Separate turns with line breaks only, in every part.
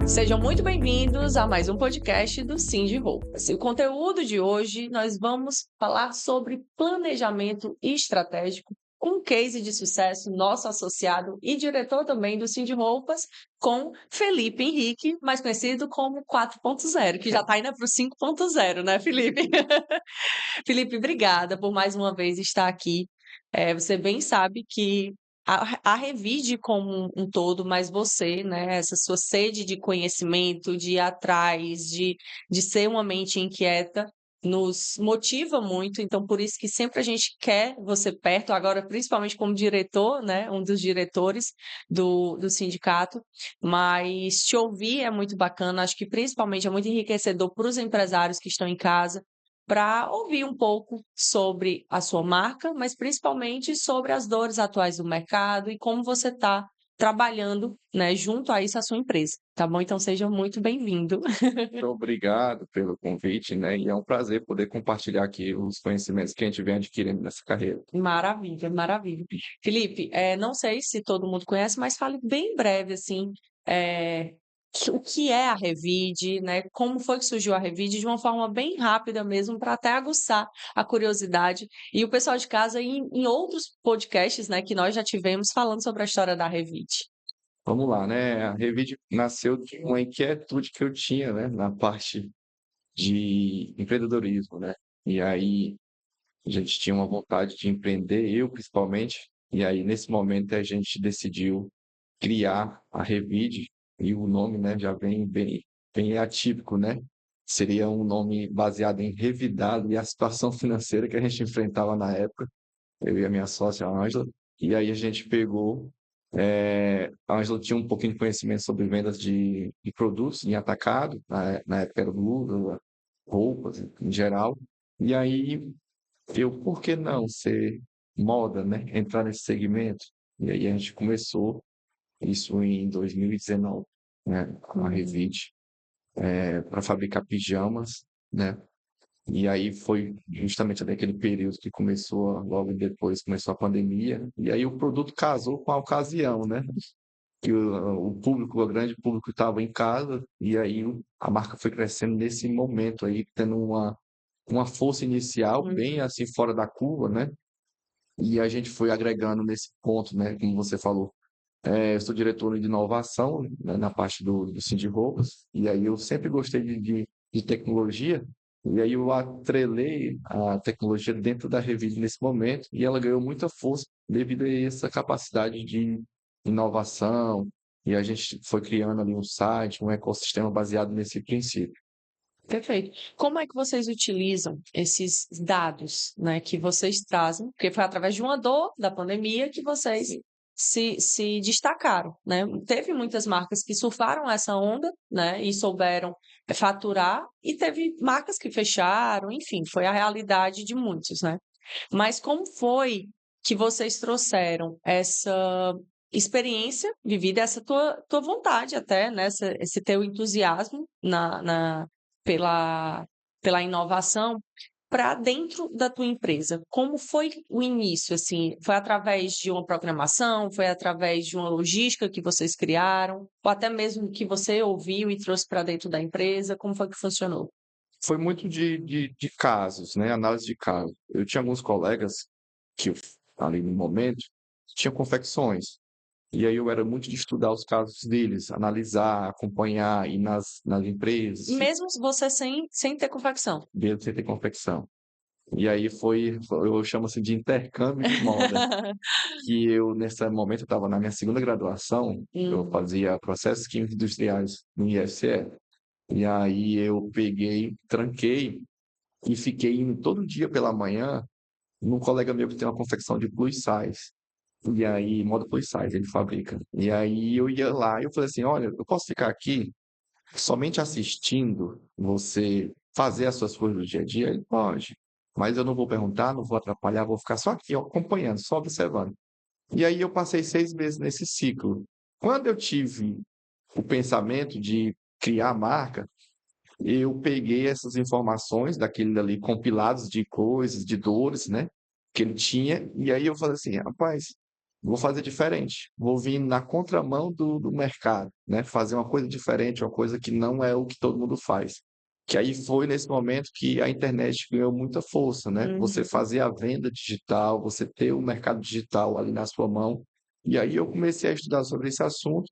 Sejam muito bem-vindos a mais um podcast do Sim de Roupas. E o conteúdo de hoje nós vamos falar sobre planejamento estratégico com um case de sucesso, nosso associado e diretor também do Sim de Roupas, com Felipe Henrique, mais conhecido como 4.0, que já está indo para o 5.0, né, Felipe? Felipe, obrigada por mais uma vez estar aqui. Você bem sabe que a Revide como um todo, mas você, né, essa sua sede de conhecimento, de ir atrás, de ser uma mente inquieta, nos motiva muito. Então, por isso que sempre a gente quer você perto, agora principalmente como diretor, né, um dos diretores do sindicato, mas te ouvir é muito bacana, acho que principalmente é muito enriquecedor para os empresários que estão em casa, para ouvir um pouco sobre a sua marca, mas principalmente sobre as dores atuais do mercado e como você está trabalhando, né, junto a isso a sua empresa, tá bom? Então seja muito bem-vindo.
Muito obrigado pelo convite, né? E é um prazer poder compartilhar aqui os conhecimentos que a gente vem adquirindo nessa carreira.
Maravilha, maravilha. Felipe, não sei se todo mundo conhece, mas fale bem breve, assim, eh, o que é a Revide, né? Como foi que surgiu a Revide, de uma forma bem rápida mesmo, para até aguçar a curiosidade. E o pessoal de casa, em outros podcasts, né, que nós já tivemos falando sobre a história da Revide.
Vamos lá, né? A Revide nasceu de uma inquietude que eu tinha, né? Na parte de empreendedorismo, né? E aí a gente tinha uma vontade de empreender, eu principalmente. E aí nesse momento a gente decidiu criar a Revide e o nome, né? Já vem bem atípico, né? Seria um nome baseado em revidar e a situação financeira que a gente enfrentava na época, eu e a minha sócia, a Ângela, e aí a gente pegou. A Ângela tinha um pouquinho de conhecimento sobre vendas de produtos em atacado, na época era luva, roupas em geral, e aí por que não ser moda, né? Entrar nesse segmento. E aí a gente começou isso em 2019, né? A
Uhum.
Revit, para fabricar pijamas, né? E aí foi justamente naquele período que começou, logo depois começou a pandemia, e aí o produto casou com a ocasião, né? Que o público, o grande público estava em casa, e aí a marca foi crescendo nesse momento aí, tendo uma força inicial bem
Uhum.
assim fora da curva, né? E a gente foi agregando nesse ponto, né? Como você falou, eu sou diretor de inovação, né, na parte do Cindy Roupas, e aí eu sempre gostei de tecnologia, e aí eu atrelei a tecnologia dentro da Revide nesse momento, e ela ganhou muita força devido a essa capacidade de inovação, e a gente foi criando ali um site, um ecossistema baseado nesse princípio.
Perfeito. Como é que vocês utilizam esses dados, né, que vocês trazem? Porque foi através de uma dor da pandemia que vocês se destacaram, né? Teve muitas marcas que surfaram essa onda, né, e souberam faturar, e teve marcas que fecharam, enfim, foi a realidade de muitos, né? Mas como foi que vocês trouxeram essa experiência vivida, essa tua vontade até, né, esse teu entusiasmo pela, pela inovação para dentro da tua empresa? Como foi o início, assim? Foi através de uma programação? Foi através de uma logística que vocês criaram? Ou até mesmo que você ouviu e trouxe para dentro da empresa? Como foi que funcionou?
Foi muito de casos, né? Análise de casos. Eu tinha alguns colegas que, ali no momento, tinham confecções. E aí eu era muito de estudar os casos deles, analisar, acompanhar, ir nas empresas,
Mesmo você sem ter confecção?
ver se tem confecção. E aí eu chamo assim de intercâmbio de moda, que eu, nesse momento, eu estava na minha segunda graduação, eu
Hum.
fazia processos químicos industriais no IFCE. E aí eu peguei, tranquei e fiquei indo todo dia pela manhã num colega meu que tem uma confecção de plus size. E aí, moda plus size, ele fabrica. E aí eu ia lá e eu falei assim, olha, eu posso ficar aqui somente assistindo você fazer as suas coisas do dia a dia? Ele pode. Mas eu não vou perguntar, não vou atrapalhar, vou ficar só aqui, ó, acompanhando, só observando. E aí eu passei 6 meses nesse ciclo. Quando eu tive o pensamento de criar a marca, eu peguei essas informações daquele ali, compilados de coisas, de dores, né, que ele tinha, e aí eu falei assim, rapaz, vou fazer diferente, vou vir na contramão do mercado, né? Fazer uma coisa diferente, uma coisa que não é o que todo mundo faz. Que aí foi nesse momento que a internet ganhou muita força, né? Você
Uhum.
fazer a venda digital, você ter o mercado digital ali na sua mão. E aí eu comecei a estudar sobre esse assunto,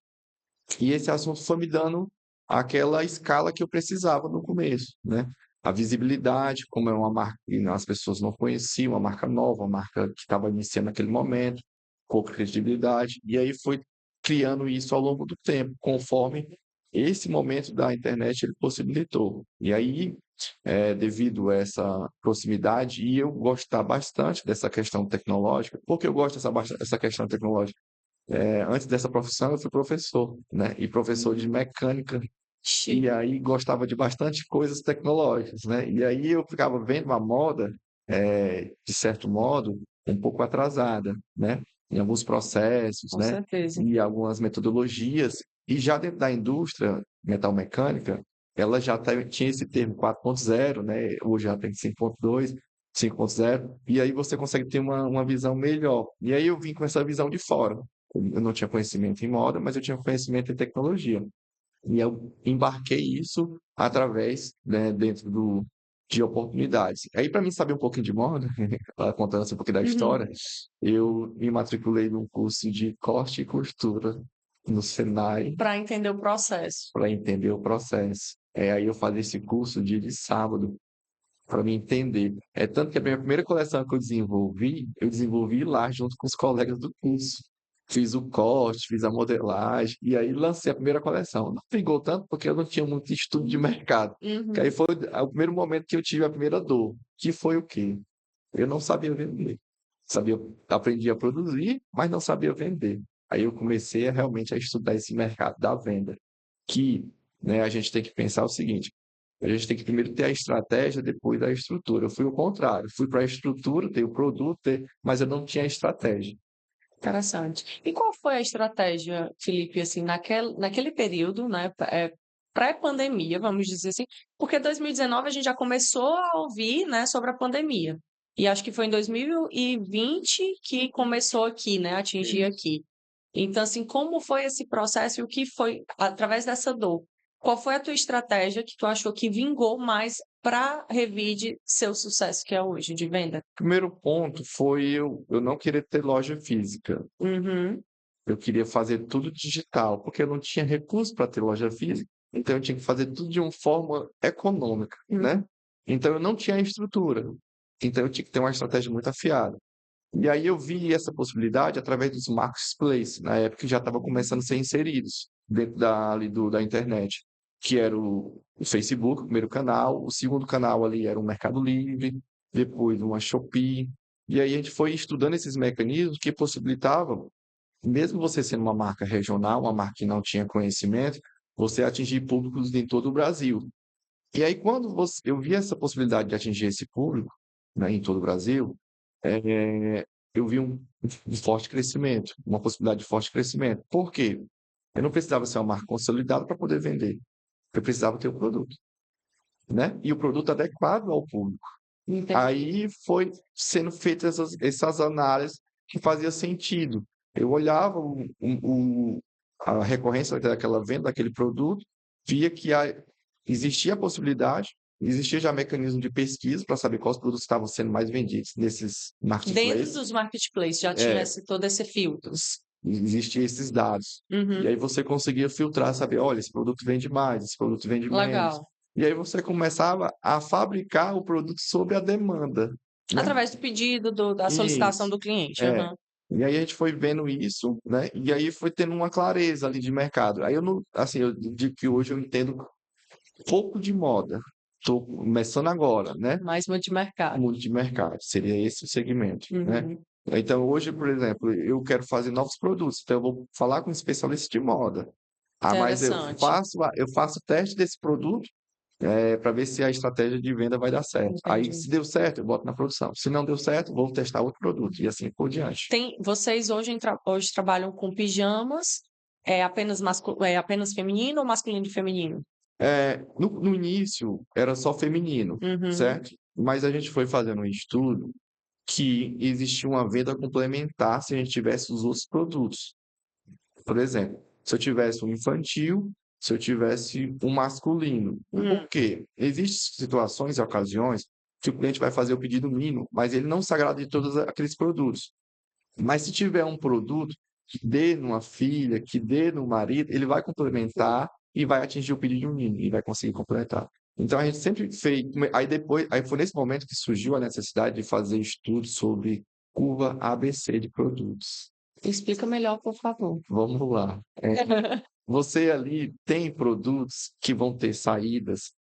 e esse assunto foi me dando aquela escala que eu precisava no começo, né? A visibilidade, como é uma marca que as pessoas não conheciam, uma marca nova, uma marca que estava iniciando naquele momento, pouca credibilidade, e aí foi criando isso ao longo do tempo, conforme esse momento da internet ele possibilitou. E aí, devido a essa proximidade, e eu gostar bastante dessa questão tecnológica, porque eu gosto dessa questão tecnológica? Antes dessa profissão, eu fui professor, né? E professor de mecânica. E
Chique.
aí gostava de bastante coisas tecnológicas, né? E aí eu ficava vendo uma moda, de certo modo, um pouco atrasada, né? Em alguns processos,
Com
né?
certeza.
E algumas metodologias. E já dentro da indústria metalmecânica, ela já tinha esse termo 4.0, né? Hoje já tem 5.2, 5.0, e aí você consegue ter uma visão melhor. E aí eu vim com essa visão de fora. Eu não tinha conhecimento em moda, mas eu tinha conhecimento em tecnologia. E eu embarquei isso através, né, de oportunidades. Aí, para mim saber um pouquinho de moda, contando assim um pouquinho da
Uhum.
história, eu me matriculei num curso de corte e costura no Senai
Para entender o processo.
para entender o processo. Aí eu fazia esse curso dia de sábado para me entender. É tanto que a minha primeira coleção que eu desenvolvi lá junto com os colegas do curso. Fiz o corte, fiz a modelagem, e aí lancei a primeira coleção. Não pegou tanto porque eu não tinha muito estudo de mercado. Que aí
Uhum.
foi o primeiro momento que eu tive a primeira dor, que foi o quê? Eu não sabia vender. Aprendi a produzir, mas não sabia vender. Aí eu comecei realmente a estudar esse mercado da venda, que, né, a gente tem que pensar o seguinte: a gente tem que primeiro ter a estratégia, depois a estrutura. Eu fui o contrário, fui para a estrutura, ter o produto, mas eu não tinha a estratégia.
Interessante. E qual foi a estratégia, Felipe, assim, naquele período, né, pré-pandemia, vamos dizer assim, porque 2019 a gente já começou a ouvir, né, sobre a pandemia. E acho que foi em 2020 que começou aqui, né, a atingir
Isso.
aqui. Então, assim, como foi esse processo e o que foi através dessa dor? Qual foi a tua estratégia que tu achou que vingou mais para Revide ser o sucesso que é hoje de venda?
Primeiro ponto foi eu não querer ter loja física.
Uhum,
Eu queria fazer tudo digital, porque eu não tinha recurso para ter loja física. Então eu tinha que fazer tudo de uma forma econômica,
uhum.
né? Então eu não tinha estrutura. Então eu tinha que ter uma estratégia muito afiada. E aí eu vi essa possibilidade através dos marketplaces, na época que já estava começando a ser inseridos dentro da internet, que era o Facebook, o primeiro canal, o segundo canal ali era o Mercado Livre, depois uma Shopee. E aí a gente foi estudando esses mecanismos que possibilitavam, mesmo você sendo uma marca regional, uma marca que não tinha conhecimento, você atingir públicos em todo o Brasil. E aí, quando eu vi essa possibilidade de atingir esse público, né, em todo o Brasil, eu vi um forte crescimento, uma possibilidade de forte crescimento. Por quê? Eu não precisava ser uma marca consolidada para poder vender. Eu precisava ter o produto, né? E o produto adequado ao público.
Entendi.
Aí foi sendo feitas essas análises que fazia sentido. Eu olhava a recorrência daquela venda daquele produto, via que existia a possibilidade, existia já mecanismo de pesquisa para saber quais produtos estavam sendo mais vendidos nesses
Dentro
marketplaces.
dos marketplaces já tinha
É,
todo esse filtro.
existiam esses dados. E
Uhum,
aí você conseguia filtrar, saber, olha, esse produto vende mais, esse produto vende menos.
legal.
E aí você começava a fabricar o produto sob a demanda, né?
Através do pedido, da solicitação
Isso,
do cliente.
é.
Aham.
E aí a gente foi vendo isso, né? E aí foi tendo uma clareza ali de mercado. Aí eu não, assim, eu digo que hoje eu entendo pouco de moda. Estou começando agora, né?
Mais multimercado.
Muito de mercado, seria esse o segmento, né?
Uhum.
Então hoje, por exemplo, eu quero fazer novos produtos, então eu vou falar com um especialista de moda. Ah, mas
Interessante.
eu faço teste desse produto para ver se a estratégia de venda vai dar certo. Aí,
Entendi.
se deu certo, eu boto na produção. Se não deu certo, vou testar outro produto e assim por diante.
Vocês hoje, hoje trabalham com pijamas, é apenas feminino ou masculino e feminino?
No início, era só feminino,
Uhum.
certo? Mas a gente foi fazendo um estudo que existia uma venda complementar se a gente tivesse os outros produtos. Por exemplo, se eu tivesse um infantil, se eu tivesse um masculino. Por quê? Existem situações e ocasiões que o cliente vai fazer o pedido mínimo, mas ele não se agrada de todos aqueles produtos. Mas se tiver um produto que dê numa filha, que dê no marido, ele vai complementar e vai atingir o pedido mínimo e vai conseguir complementar. Então a gente sempre fez. Aí foi nesse momento que surgiu a necessidade de fazer estudos sobre curva ABC de produtos.
Explica melhor, por favor.
Vamos lá. Você ali tem produtos que vão ter saídas.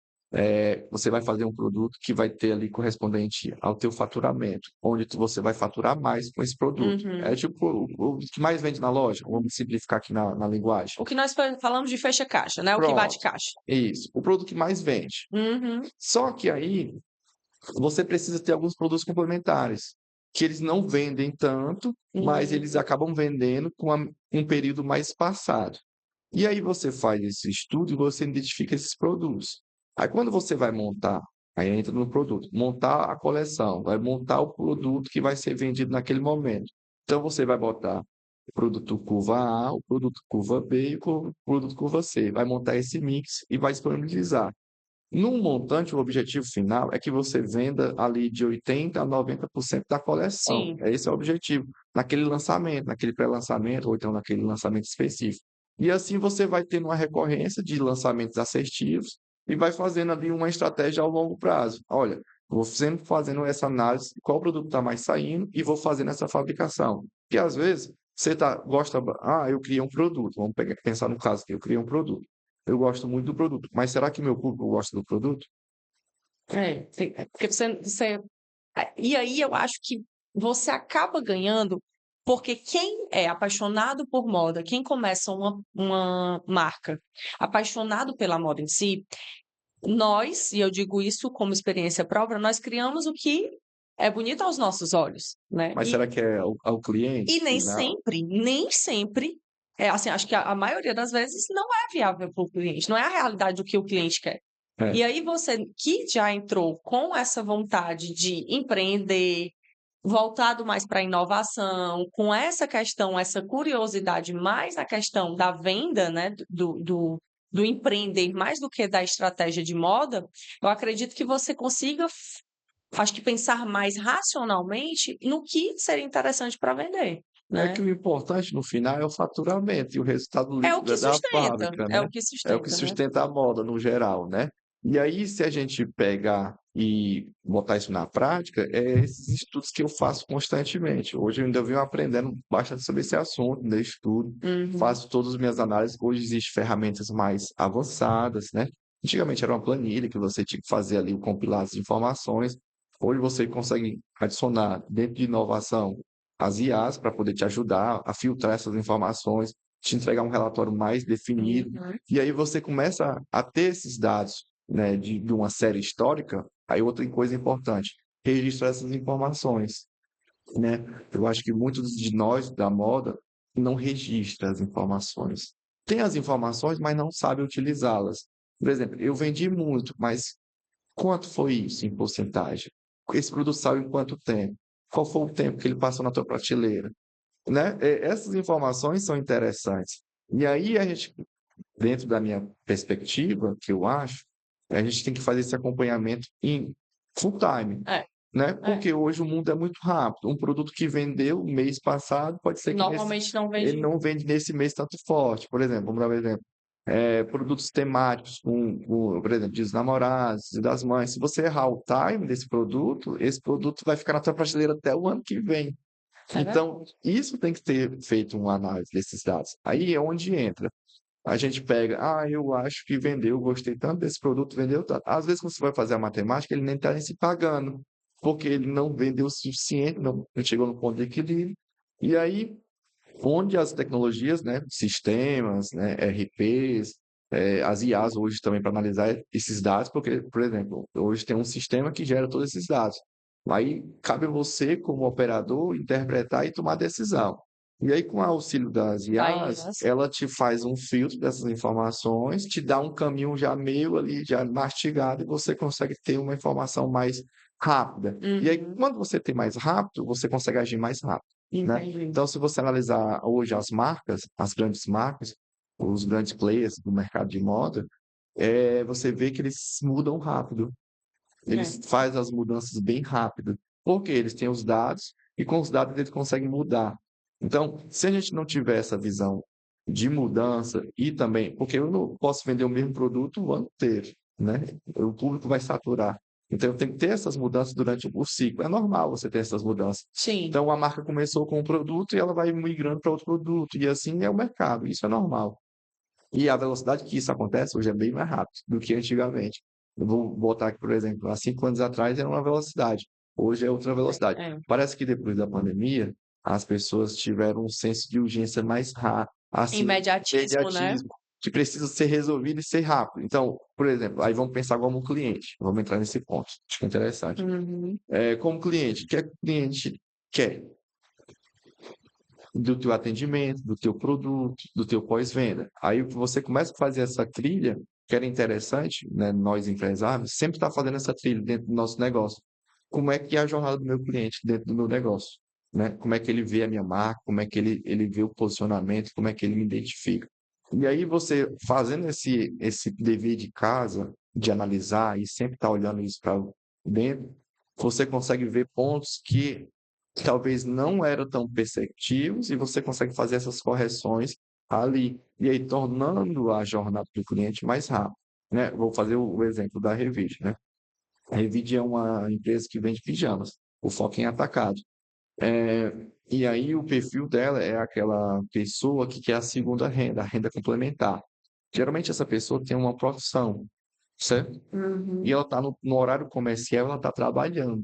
Você vai fazer um produto que vai ter ali correspondente ao teu faturamento, onde você vai faturar mais com esse produto. É tipo o que mais vende na loja. Vamos simplificar aqui na linguagem.
O que nós falamos de fecha-caixa, né? O que bate
Pronto,
caixa.
isso. O produto que mais vende. Só que aí você precisa ter alguns produtos complementares, que eles não vendem tanto, mas eles acabam vendendo com um período mais espaçado. E aí você faz esse estudo e você identifica esses produtos. Aí quando você vai montar, aí entra no produto, montar a coleção, vai montar o produto que vai ser vendido naquele momento. Então você vai botar o produto curva A, o produto curva B e o produto curva C. Vai montar esse mix e vai disponibilizar. Num montante, o objetivo final é que você venda ali de 80% a 90% da coleção.
Sim.
Esse é o objetivo. Naquele lançamento, naquele pré-lançamento, ou então naquele lançamento específico. E assim você vai tendo uma recorrência de lançamentos assertivos e vai fazendo ali uma estratégia ao longo prazo. Olha, vou sempre fazendo essa análise de qual produto está mais saindo e vou fazendo essa fabricação. Porque às vezes você eu criei um produto. Vamos pensar no caso que eu criei um produto. Eu gosto muito do produto, mas será que meu público gosta do produto?
Porque e aí eu acho que você acaba ganhando, porque quem é apaixonado por moda, quem começa uma marca apaixonado pela moda em si, nós, e eu digo isso como experiência própria, nós criamos o que é bonito aos nossos olhos, né?
Mas será que é ao cliente
E nem
final?
sempre, assim, acho que a maioria das vezes não é viável para o cliente, não é a realidade do que o cliente quer.
É.
E aí você que já entrou com essa vontade de empreender, voltado mais para a inovação, com essa questão, essa curiosidade mais na questão da venda, né, do empreender mais do que da estratégia de moda, eu acredito que você consiga, acho que pensar mais racionalmente no que seria interessante para vender,
É que
né?
o importante no final é o faturamento e o resultado
É o
líquido
que
é da
sustenta,
fábrica,
é
né?
o que
É o que
sustenta, né?
sustenta a moda no geral, né? E aí, se a gente pegar e botar isso na prática, é esses estudos que eu faço constantemente. Hoje eu ainda venho aprendendo bastante sobre esse assunto, né? Estudo, faço todas as minhas análises. Hoje existem ferramentas mais avançadas, né? Antigamente era uma planilha que você tinha que fazer ali o compilado de informações. Hoje você consegue adicionar dentro de inovação as IAs para poder te ajudar a filtrar essas informações, te entregar um relatório mais definido. E aí você começa a ter esses dados, né, de uma série histórica. Aí outra coisa importante, registrar essas informações, né? Eu acho que muitos de nós da moda não registra as informações. Tem as informações, mas não sabe utilizá-las. Por exemplo, eu vendi muito, mas quanto foi isso em porcentagem? Esse produto saiu em quanto tempo? Qual foi o tempo que ele passou na tua prateleira? Né? Essas informações são interessantes. E aí a gente, dentro da minha perspectiva, que eu acho, a gente tem que fazer esse acompanhamento em full time,
É,
né? Porque hoje o mundo é muito rápido. Um produto que vendeu mês passado, pode ser que
normalmente não
ele
vende.
não vende nesse mês tanto forte. Por exemplo, vamos dar um exemplo. Produtos temáticos, por exemplo, Dia dos Namorados, Dia das Mães. Se você errar o time desse produto, esse produto vai ficar na tua prateleira até o ano que vem. Então, isso tem que ter feito uma análise desses dados. Aí é onde entra. A gente pega, eu acho que vendeu, gostei tanto desse produto, vendeu tanto. Às vezes, quando você vai fazer a matemática, ele nem está se pagando, porque ele não vendeu o suficiente, não chegou no ponto de equilíbrio. E aí, onde as tecnologias, né, sistemas, né, RPs, as IAs hoje também para analisar esses dados, porque, por exemplo, hoje tem um sistema que gera todos esses dados. Aí cabe você, como operador, interpretar e tomar decisão. E aí, com o auxílio das
Daí,
IAs, ela te faz um filtro dessas informações, te dá um caminho já meio ali, já mastigado, e você consegue ter uma informação mais rápida. E aí,
Uhum.
quando você tem mais rápido, você consegue agir mais rápido, né?
Entendi.
Então, se você analisar hoje as marcas, as grandes marcas, os grandes players do mercado de moda, você vê que eles mudam rápido. Eles
É.
fazem as mudanças bem rápido, porque eles têm os dados e com os dados eles conseguem mudar. Então, se a gente não tiver essa visão de mudança e também, porque eu não posso vender o mesmo produto o ano inteiro, né? O público vai saturar. Então, eu tenho que ter essas mudanças durante o ciclo. É normal você ter essas mudanças.
Sim.
Então, a marca começou com um produto e ela vai migrando para outro produto, e assim é o mercado. Isso é normal. E a velocidade que isso acontece hoje é bem mais rápido do que antigamente. Eu vou botar aqui, por exemplo, há 5 anos atrás era uma velocidade, hoje é outra velocidade.
É.
Parece que depois da pandemia, as pessoas tiveram um senso de urgência mais rápido, assim,
Imediatismo, né?
imediatismo, que precisa ser resolvido e ser rápido. Então, por exemplo, aí vamos pensar como um cliente, vamos entrar nesse ponto, acho que é interessante.
Uhum.
Como cliente, o que é que o cliente quer? Do teu atendimento, do teu produto, do teu pós-venda. Aí você começa a fazer essa trilha, que era interessante, né? Nós empresários, sempre está fazendo essa trilha dentro do nosso negócio. Como é que é a jornada do meu cliente dentro do meu negócio? Né? Como é que ele vê a minha marca, como é que ele vê o posicionamento, como é que ele me identifica. E aí você fazendo esse dever de casa, de analisar e sempre estar olhando isso para dentro, você consegue ver pontos que talvez não eram tão perceptivos e você consegue fazer essas correções ali, e aí tornando a jornada do cliente mais rápida, né? Vou fazer o exemplo da Revide, né? A Revide é uma empresa que vende pijamas, o foco em atacado. E aí o perfil dela é aquela pessoa que quer a segunda renda, a renda complementar. Geralmente essa pessoa tem uma profissão, certo? E
Uhum.
ela está no horário comercial, ela está trabalhando,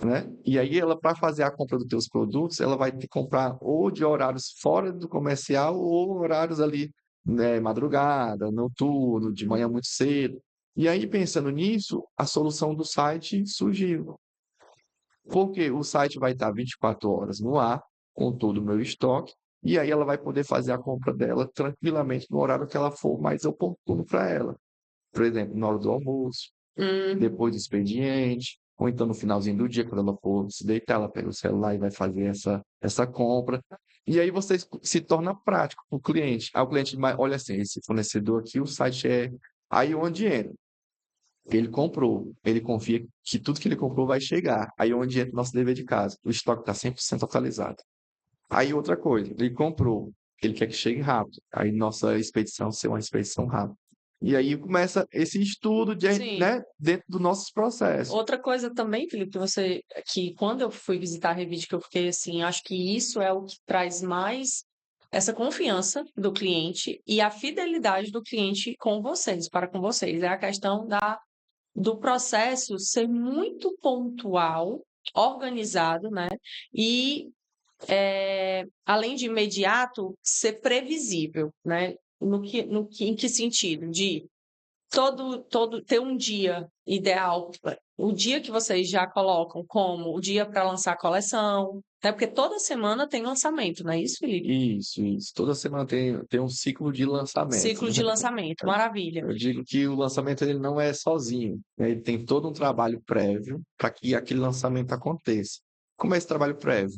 né? E aí ela, para fazer a compra dos teus produtos, ela vai ter que comprar ou de horários fora do comercial ou horários ali, né, madrugada, noturno, de manhã muito cedo. E aí, pensando nisso, a solução do site surgiu. Porque o site vai estar 24 horas no ar, com todo o meu estoque, e aí ela vai poder fazer a compra dela tranquilamente no horário que ela for mais oportuno para ela. Por exemplo, na hora do almoço,
Uhum.
depois do expediente, ou então no finalzinho do dia, quando ela for se deitar, ela pega o celular e vai fazer essa compra. E aí você se torna prático para o cliente. Aí o cliente, olha assim, esse fornecedor aqui, o site é. Aí onde entra? Ele comprou, ele confia que tudo que ele comprou vai chegar. Aí onde entra o nosso dever de casa? O estoque está 100% atualizado. Aí outra coisa, ele comprou, ele quer que chegue rápido. Aí nossa expedição ser uma expedição rápida. E aí começa esse estudo de,
Sim.
né, dentro dos nossos processos.
Outra coisa também, Felipe, que quando eu fui visitar a Revide, que eu fiquei assim, acho que isso é o que traz mais essa confiança do cliente e a fidelidade do cliente com vocês, para com vocês. É a questão do processo ser muito pontual, organizado, né? E, além de imediato, ser previsível, né? Em que sentido? De ter um dia ideal, o dia que vocês já colocam como o dia para lançar a coleção, até porque toda semana tem lançamento, não é isso, Felipe?
Isso, isso. Toda semana tem um ciclo de lançamento,
Ciclo
né?
de lançamento, maravilha.
Eu digo que o lançamento ele não é sozinho, né? Ele tem todo um trabalho prévio para que aquele lançamento aconteça. Como é esse trabalho prévio?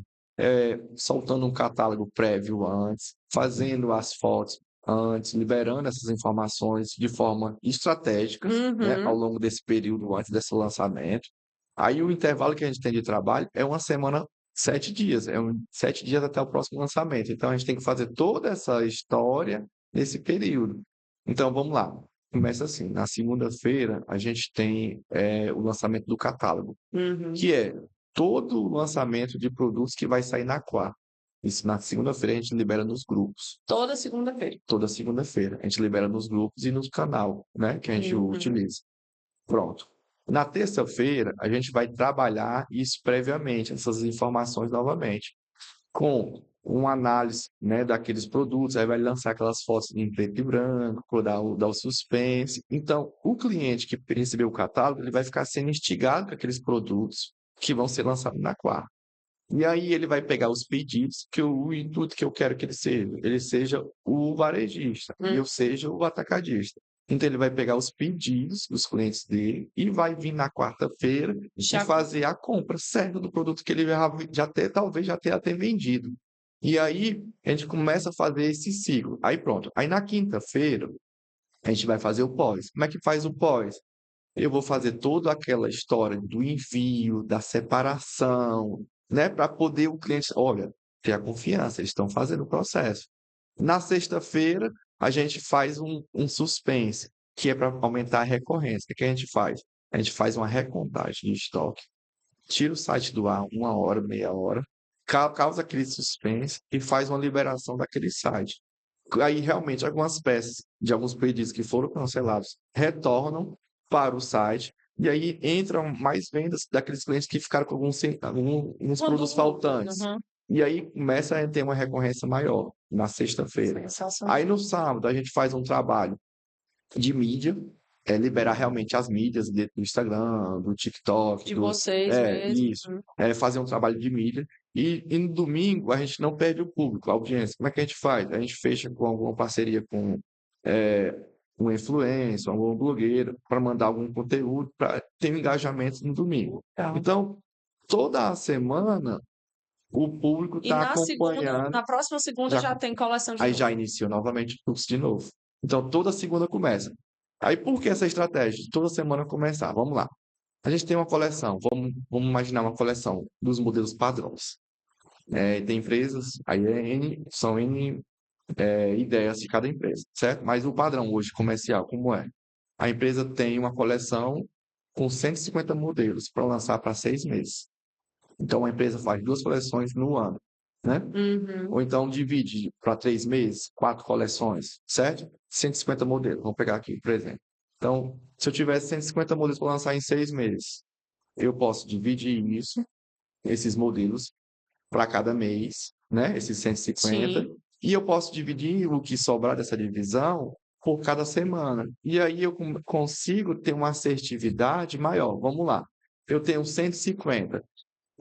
Soltando um catálogo prévio antes, fazendo as fotos antes, liberando essas informações de forma estratégica, né, ao
Uhum.
longo desse período antes desse lançamento. Aí o intervalo que a gente tem de trabalho é uma semana, 7 dias, 7 dias até o próximo lançamento. Então a gente tem que fazer toda essa história nesse período. Então vamos lá. Começa assim, na segunda-feira a gente tem o lançamento do catálogo,
Uhum.
que é todo o lançamento de produtos que vai sair na quarta. Isso na segunda-feira a gente libera nos grupos.
Toda segunda-feira.
Toda segunda-feira a gente libera nos grupos e no canal, né, que a gente
Uhum.
utiliza. Pronto. Na terça-feira a gente vai trabalhar isso previamente, essas informações novamente com uma análise, né, daqueles produtos, aí vai lançar aquelas fotos em preto e branco, para dar o suspense. Então, o cliente que recebeu o catálogo, ele vai ficar sendo instigado com aqueles produtos que vão ser lançados na quarta. E aí ele vai pegar os pedidos, que o intuito que eu quero que ele seja o varejista e
Hum.
eu seja o atacadista. Então, ele vai pegar os pedidos dos clientes dele e vai vir na quarta-feira e
Já
fazer a compra certa do produto que ele talvez já tenha até vendido. E aí, a gente começa a fazer esse ciclo. Aí, pronto. Aí, na quinta-feira, a gente vai fazer o pós. Como é que faz o pós? Eu vou fazer toda aquela história do envio, da separação, né? Para poder o cliente, olha, ter a confiança, eles estão fazendo o processo. Na sexta-feira, a gente faz um suspense, que é para aumentar a recorrência. O que a gente faz? A gente faz uma recontagem de estoque, tira o site do ar uma hora, meia hora, causa aquele suspense e faz uma liberação daquele site. Aí, realmente, algumas peças de alguns pedidos que foram cancelados retornam para o site e aí entram mais vendas daqueles clientes que ficaram com alguns
uma
produtos
dúvida.
faltantes.
Uhum.
E aí começa a ter uma recorrência maior na sexta-feira.
Sensacional.
Aí no sábado a gente faz um trabalho de mídia, liberar realmente as mídias do Instagram, do TikTok,
De vocês mesmo.
isso, fazer um trabalho de mídia. E no domingo a gente não perde o público, a audiência. Como é que a gente faz? A gente fecha com alguma parceria com é, um influencer, alguma blogueira, para mandar algum conteúdo, para ter um engajamento no domingo.
Tá.
Então, toda a semana o público
E
está
na segunda,
acompanhando,
na próxima segunda
já,
já tem coleção de
aí
novo.
já iniciou novamente o curso de novo. Então, toda segunda começa. Aí, por que essa estratégia de toda semana começar? Vamos lá. A gente tem uma coleção, vamos imaginar uma coleção dos modelos padrões. Tem empresas, aí são N ideias de cada empresa, certo? Mas o padrão hoje comercial, como é? A empresa tem uma coleção com 150 modelos para lançar para 6 meses. Então, a empresa faz 2 coleções no ano, né?
Uhum.
Ou então divide para 3 meses, 4 coleções, certo? 150 modelos. Vamos pegar aqui, por exemplo. Então, se eu tivesse 150 modelos para lançar em 6 meses, eu posso dividir esses modelos, para cada mês, né? Esses 150.
Sim.
E eu posso dividir o que sobrar dessa divisão por cada semana. E aí eu consigo ter uma assertividade maior. Vamos lá. Eu tenho 150.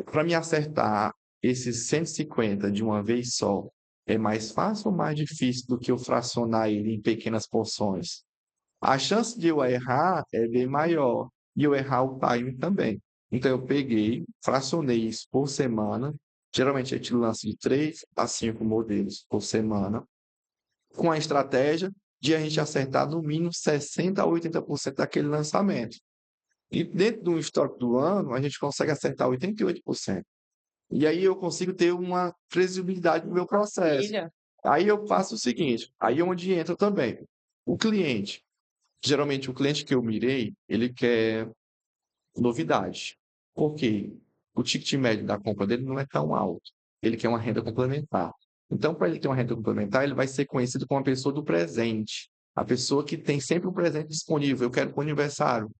Para me acertar esses 150 de uma vez só, é mais fácil ou mais difícil do que eu fracionar ele em pequenas porções? A chance de eu errar é bem maior. E eu errar o time também. Então, eu peguei, fracionei isso por semana. Geralmente, a gente lança de 3 a 5 modelos por semana, com a estratégia de a gente acertar no mínimo 60% a 80% daquele lançamento. E dentro do histórico do ano, a gente consegue acertar 88%. E aí eu consigo ter uma previsibilidade no meu processo.
Maravilha.
Aí eu faço o seguinte, aí é onde entra também. O cliente, geralmente o cliente que eu mirei, ele quer novidade. Por quê? O ticket médio da compra dele não é tão alto. Ele quer uma renda complementar. Então, para ele ter uma renda complementar, ele vai ser conhecido como a pessoa do presente. A pessoa que tem sempre um presente disponível. Eu quero para o aniversário,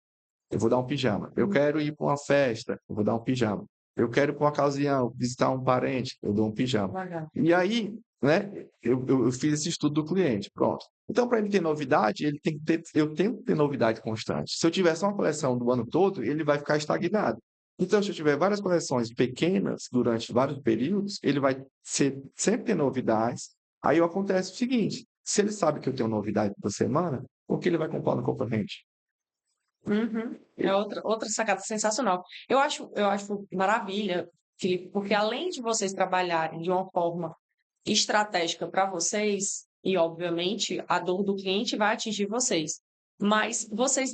eu vou dar um pijama. Eu quero ir para uma festa, eu vou dar um pijama. Eu quero para uma ocasião visitar um parente, eu dou um pijama.
Legal.
E aí, né, eu fiz esse estudo do cliente, pronto. Então, para ele ter novidade, eu tenho que ter novidade constante. Se eu tiver só uma coleção do ano todo, ele vai ficar estagnado. Então, se eu tiver várias coleções pequenas durante vários períodos, ele vai sempre ter novidades. Aí acontece o seguinte: se ele sabe que eu tenho novidade toda semana, o que ele vai comprar no concorrente?
Uhum. É outra sacada sensacional. Eu acho maravilha, Felipe, porque além de vocês trabalharem de uma forma estratégica para vocês, e obviamente a dor do cliente vai atingir vocês, mas vocês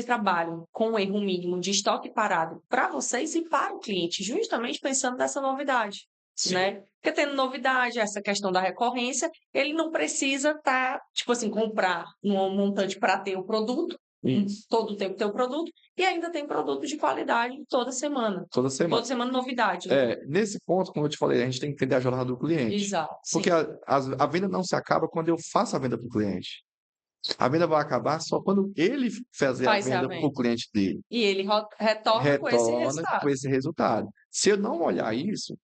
trabalham com um erro mínimo de estoque parado para vocês e para o cliente, justamente pensando nessa novidade, né? Porque tendo novidade, essa questão da recorrência, ele não precisa estar, tipo assim, comprar um montante para ter o produto,
Isso,
todo o tempo ter o produto, e ainda tem produto de qualidade toda semana.
toda semana.
Toda semana novidade, né?
Nesse ponto, como eu te falei, a gente tem que entender a jornada do cliente.
Exato,
Porque
sim.
a venda não se acaba quando eu faço a venda para o cliente. A venda vai acabar só quando ele fazer a
Faz
venda para o
realmente.
cliente dele.
E ele retorna com esse
Retorna com
resultado.
esse resultado. Se eu não olhar isso,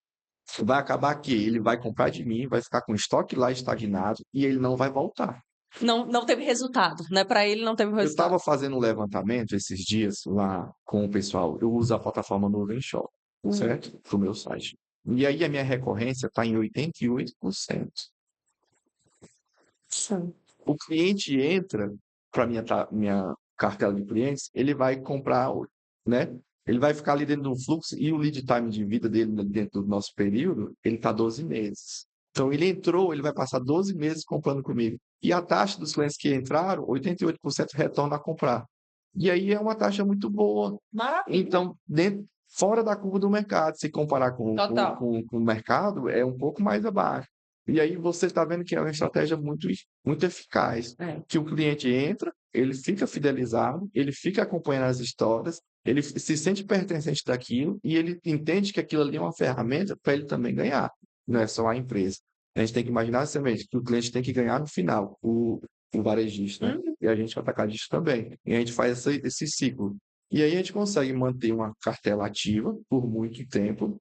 vai acabar que ele vai comprar de mim, vai ficar com o estoque lá estagnado e ele não vai voltar.
Não teve resultado, né? Para ele não teve
Eu
resultado.
estava fazendo um levantamento esses dias lá com o pessoal. Eu uso a plataforma Nuvem Shop, certo? Para o meu site. E aí a minha recorrência está em 88%.
Sim.
O cliente entra para minha cartela de clientes, ele vai comprar, né? Ele vai ficar ali dentro do fluxo e o lead time de vida dele dentro do nosso período, ele está 12 meses. Então, ele entrou, ele vai passar 12 meses comprando comigo. E a taxa dos clientes que entraram, 88% retorna a comprar. E aí é uma taxa muito boa.
Maravilha.
Então, fora da curva do mercado, se comparar
Total.
com o mercado, é um pouco mais abaixo. E aí você está vendo que é uma estratégia muito eficaz,
É.
que o cliente entra, ele fica fidelizado, ele fica acompanhando as histórias, ele se sente pertencente daquilo e ele entende que aquilo ali é uma ferramenta para ele também ganhar, não é só a empresa. A gente tem que imaginar também que o cliente tem que ganhar no final, o varejista, né? E a gente, o atacadista também. E a gente faz esse ciclo. E aí a gente consegue manter uma cartela ativa por muito tempo.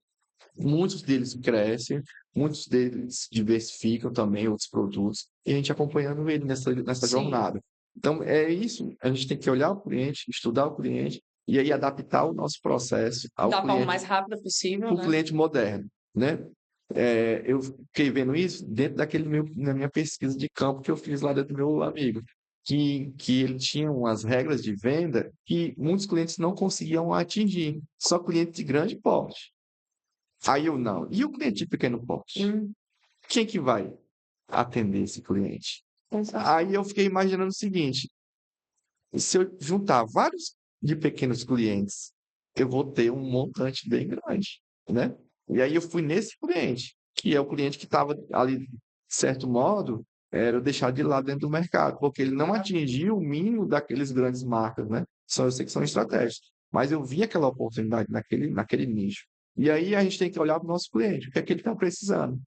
Muitos deles crescem, muitos deles diversificam também outros produtos, e a gente acompanhando ele nessa
Sim.
jornada. Então, é isso, a gente tem que olhar o cliente, estudar o cliente, e aí adaptar o nosso processo ao
Da forma
cliente,
mais rápida possível,
para o
né?
cliente moderno, né? Eu fiquei vendo isso dentro na minha pesquisa de campo que eu fiz lá dentro do meu amigo, que ele tinha umas regras de venda que muitos clientes não conseguiam atingir, só clientes de grande porte. Aí eu não. E o cliente de pequeno porte? Quem que vai atender esse cliente?
Exato.
Aí eu fiquei imaginando o seguinte: se eu juntar vários de pequenos clientes, eu vou ter um montante bem grande, né? E aí eu fui nesse cliente, que é o cliente que estava ali, de certo modo, era deixado de lado dentro do mercado, porque ele não atingiu o mínimo daqueles grandes marcas, né? Eu sei que são estratégias, mas eu vi aquela oportunidade naquele nicho. E aí a gente tem que olhar para o nosso cliente, o que é que ele está precisando,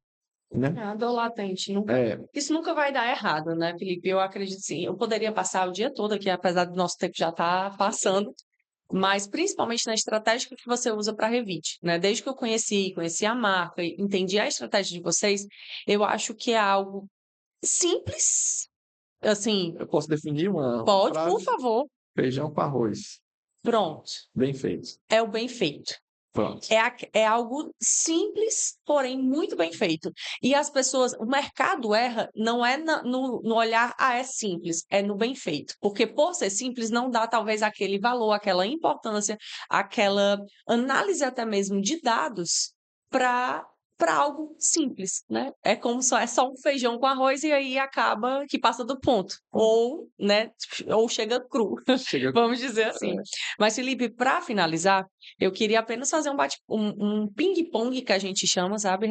né?
A dor latente.
É,
Isso nunca vai dar errado, né, Felipe? Eu acredito sim. Eu poderia passar o dia todo aqui, apesar do nosso tempo já estar passando, mas principalmente na estratégia que você usa para Revit, né? Desde que eu conheci a marca, entendi a estratégia de vocês, eu acho que é algo simples, assim,
eu posso definir uma
pode, por
frase:
favor.
feijão com arroz,
Pronto.
bem feito.
É o bem feito.
Pronto.
É algo simples, porém muito bem feito. E as pessoas, o mercado erra, não é no olhar, é simples, é no bem feito. Porque por ser simples, não dá talvez aquele valor, aquela importância, aquela análise até mesmo de dados para algo simples, né? É como é só um feijão com arroz e aí acaba que passa do ponto. Ou, né, ou chega cru,
Chega.
vamos dizer assim. Mas, Felipe, para finalizar, eu queria apenas fazer um ping-pong que a gente chama, sabe?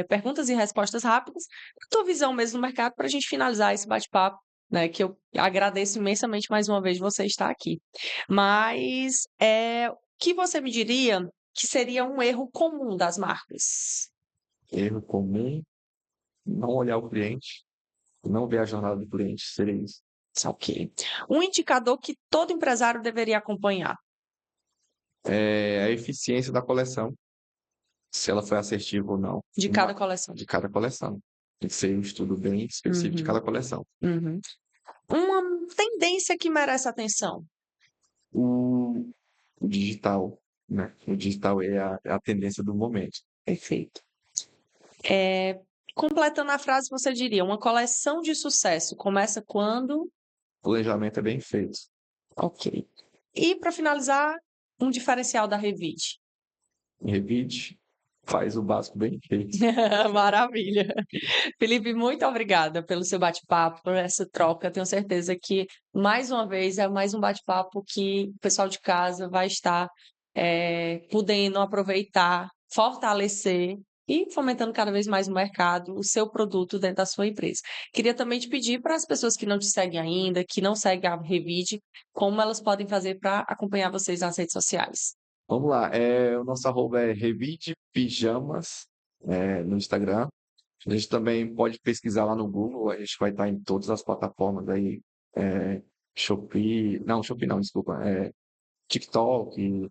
Perguntas e respostas rápidas, tua visão mesmo no mercado, para a gente finalizar esse bate-papo, né? Que eu agradeço imensamente mais uma vez você estar aqui. Mas o que você me diria que seria um erro comum das marcas?
Erro comum: não olhar o cliente, não ver a jornada do cliente, seria isso.
Ok. Um indicador que todo empresário deveria acompanhar.
A eficiência da coleção, se ela foi assertiva ou não,
De cada coleção.
de cada coleção. Tem que ser um estudo bem específico de cada coleção.
Uhum. Uma tendência que merece atenção.
O, o digital, né? O digital é a tendência do momento.
Perfeito. Completando a frase, você diria: uma coleção de sucesso começa quando?
O planejamento é bem feito.
Ok. E para finalizar, um diferencial da Revit.
Revit faz o básico bem feito.
Maravilha. Felipe, muito obrigada pelo seu bate-papo, por essa troca. Tenho certeza que, mais uma vez, é mais um bate-papo que o pessoal de casa vai estar podendo aproveitar, fortalecer e fomentando cada vez mais o mercado, o seu produto dentro da sua empresa. Queria também te pedir para as pessoas que não te seguem ainda, que não seguem a Revit, como elas podem fazer para acompanhar vocês nas redes sociais.
Vamos lá, o nosso arroba é Revit Pijamas, no Instagram. A gente também pode pesquisar lá no Google, a gente vai estar em todas as plataformas aí, Shopee não, desculpa, TikTok,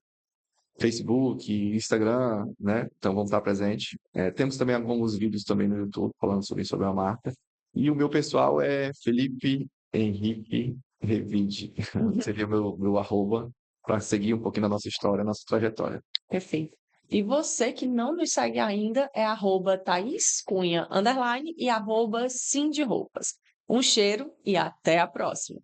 Facebook, Instagram, né? Então vamos estar presente. Temos também alguns vídeos também no YouTube falando sobre a marca. E o meu pessoal é Felipe Henrique Revide. Seria meu arroba para seguir um pouquinho da nossa história, nossa trajetória.
Perfeito. E você que não nos segue ainda é @ThaísCunha_ e @Sim de Roupas. Um cheiro e até a próxima.